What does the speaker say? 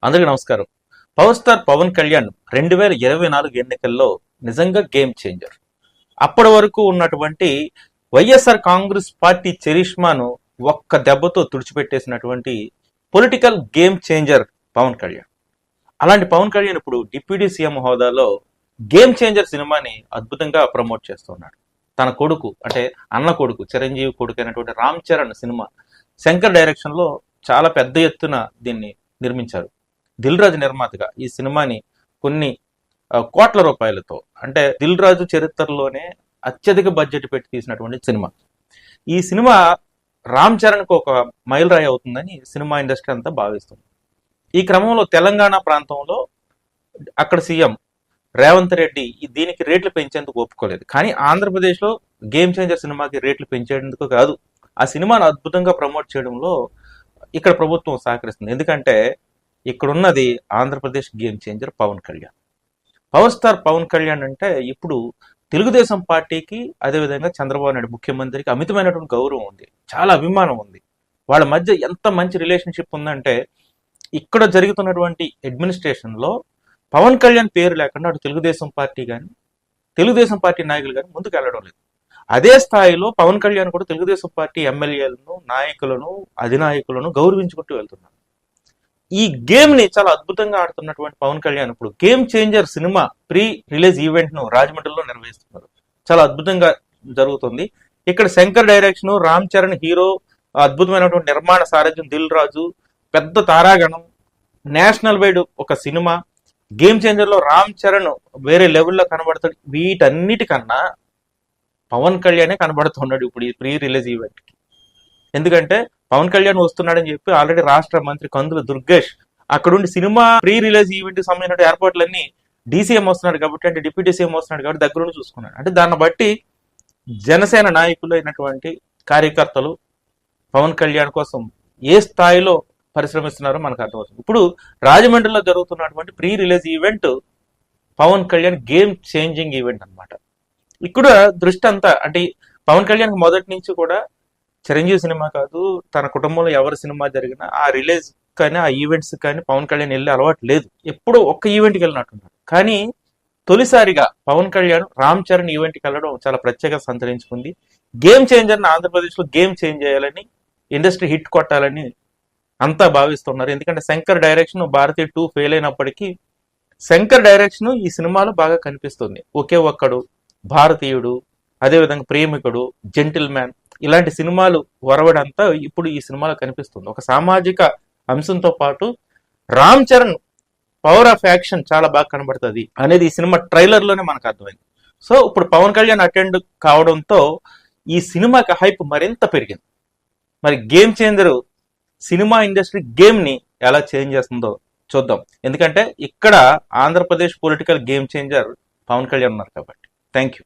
అందరికీ నమస్కారం. Power star Pawan Kalyan 2024 ఎన్నికల్లో నిజంగా గేమ్ చేంజర్. అప్పటి వరకు ఉన్నటువంటి వైఎస్ఆర్ కాంగ్రెస్ పార్టీ చరిష్మాను ఒక్క దెబ్బతో తుడిచిపెట్టేసినటువంటి political game changer Pawan Kalyan. అలాంటి పవన్ కళ్యాణ్ ఇప్పుడు డిప్యూటీ సీఎం హోదాలో గేమ్ చేంజర్ సినిమాని అద్భుతంగా ప్రమోట్ చేస్తున్నాడు. తన కొడుకు అంటే అన్న కొడుకు చిరంజీవి కొడుకు అయినటువంటి రామ్ చరణ్ సినిమా శంకర్ డైరెక్షన్ లో చాలా పెద్ద ఎత్తున దీన్ని నిర్మించారు. దిల్ రాజు నిర్మాతగా ఈ సినిమాని కొన్ని కోట్ల రూపాయలతో, అంటే దిల్ రాజు చరిత్రలోనే అత్యధిక బడ్జెట్ పెట్టి తీసినటువంటి సినిమా. ఈ సినిమా రామ్ చరణ్కు ఒక మైలురాయి అవుతుందని సినిమా ఇండస్ట్రీ అంతా భావిస్తుంది. ఈ క్రమంలో తెలంగాణ ప్రాంతంలో అక్కడ సీఎం రేవంత్ రెడ్డి దీనికి రేట్లు పెంచేందుకు ఒప్పుకోలేదు. కానీ ఆంధ్రప్రదేశ్లో గేమ్ చేంజర్ సినిమాకి రేట్లు పెంచేందుకు కాదు, ఆ సినిమాను అద్భుతంగా ప్రమోట్ చేయడంలో ఇక్కడ ప్రభుత్వం సహకరిస్తుంది. ఎందుకంటే ఇక్కడున్నది Andhra Pradesh game changer Pawan Kalyan. Power star Pawan Kalyan అంటే ఇప్పుడు తెలుగుదేశం పార్టీకి, అదేవిధంగా చంద్రబాబు నాయుడు ముఖ్యమంత్రికి అమితమైనటువంటి గౌరవం ఉంది, చాలా అభిమానం ఉంది. వాళ్ళ మధ్య ఎంత మంచి రిలేషన్షిప్ ఉందంటే ఇక్కడ జరుగుతున్నటువంటి అడ్మినిస్ట్రేషన్లో పవన్ కళ్యాణ్ పేరు లేకుండా అటు తెలుగుదేశం పార్టీ కానీ తెలుగుదేశం పార్టీ నాయకులు కానీ ముందుకు వెళ్ళడం లేదు. అదే స్థాయిలో పవన్ కళ్యాణ్ కూడా తెలుగుదేశం పార్టీ ఎమ్మెల్యేలను, నాయకులను, అధినాయకులను గౌరవించుకుంటూ వెళ్తున్నారు. ఈ గేమ్ ని చాలా అద్భుతంగా ఆడుతున్నటువంటి పవన్ కళ్యాణ్ ఇప్పుడు game changer cinema pre release event ను రాజమండ్రిలో నిర్వహిస్తున్నారు. చాలా అద్భుతంగా జరుగుతుంది. ఇక్కడ శంకర్ డైరెక్షన్, రామ్ చరణ్ హీరో, అద్భుతమైనటువంటి నిర్మాణ సారథ్యం దిల్ రాజు, పెద్ద తారాగణం, నేషనల్ వైడ్ ఒక సినిమా. గేమ్ చేంజర్ లో రామ్ చరణ్ వేరే లెవెల్లో కనబడతాడు. వీటన్నిటికన్నా పవన్ కళ్యాణే కనబడుతున్నాడు ఇప్పుడు ఈ ప్రీ రిలీజ్ ఈవెంట్ కి. ఎందుకంటే పవన్ కళ్యాణ్ వస్తున్నాడని చెప్పి ఆల్రెడీ రాష్ట్ర మంత్రి కందుల దుర్గేష్ అక్కడుండి సినిమా ప్రీ రిలీజ్ ఈవెంట్ కి సంబంధించిన ఏర్పాట్లన్నీ డీసీఎం వస్తున్నాడు కాబట్టి, అంటే డిప్యూటీ సీఎం వస్తున్నాడు కాబట్టి దగ్గరుండి చూసుకున్నాడు. అంటే దాన్ని బట్టి జనసేన నాయకులు అయినటువంటి కార్యకర్తలు పవన్ కళ్యాణ్ కోసం ఏ స్థాయిలో పరిశ్రమిస్తున్నారో మనకు అర్థమవుతుంది. ఇప్పుడు రాజమండ్రిలో జరుగుతున్నటువంటి pre release event Pawan Kalyan game changing event అన్నమాట. ఇక్కడ దృష్టి అంతా అంటే పవన్ కళ్యాణ్ మొదటి నుంచి కూడా చిరంజీవి సినిమా కాదు, తన కుటుంబంలో ఎవరి సినిమా జరిగినా ఆ రిలీజ్ కానీ ఆ ఈవెంట్స్ కానీ పవన్ కళ్యాణ్ వెళ్ళే అలవాటు లేదు. ఎప్పుడూ ఒక్క ఈవెంట్కి వెళ్ళినట్టున్నాడు. కానీ తొలిసారిగా పవన్ కళ్యాణ్ రామ్ చరణ్ ఈవెంట్కి వెళ్ళడం చాలా ప్రత్యేకత సంతరించుకుంది. గేమ్ చేంజర్ని ఆంధ్రప్రదేశ్లో గేమ్ చేంజ్ చేయాలని, ఇండస్ట్రీ హిట్ కొట్టాలని అంతా భావిస్తున్నారు. ఎందుకంటే శంకర్ డైరెక్షన్ భారతీయ 2 ఫెయిల్ అయినప్పటికీ శంకర్ డైరెక్షన్ ఈ సినిమాలో బాగా కనిపిస్తుంది. ఒకే ఒక్కడు, భారతీయుడు, అదేవిధంగా ప్రేమికుడు, జెంటిల్ మ్యాన్, ఇలాంటి సినిమాలు వరవడంతా ఇప్పుడు ఈ సినిమాలో కనిపిస్తుంది. ఒక సామాజిక అంశంతో పాటు Ram Charan power of action చాలా బాగా కనబడుతుంది అనేది ఈ సినిమా ట్రైలర్ లోనే మనకు అర్థమైంది. సో ఇప్పుడు పవన్ కళ్యాణ్ అటెండ్ కావడంతో ఈ సినిమాకి హైప్ మరింత పెరిగింది. మరి game changer cinema industry game ని ఎలా చేంజ్ చేస్తుందో చూద్దాం. ఎందుకంటే ఇక్కడ Andhra Pradesh political game changer Pawan Kalyan ఉన్నారు కాబట్టి. Thank you.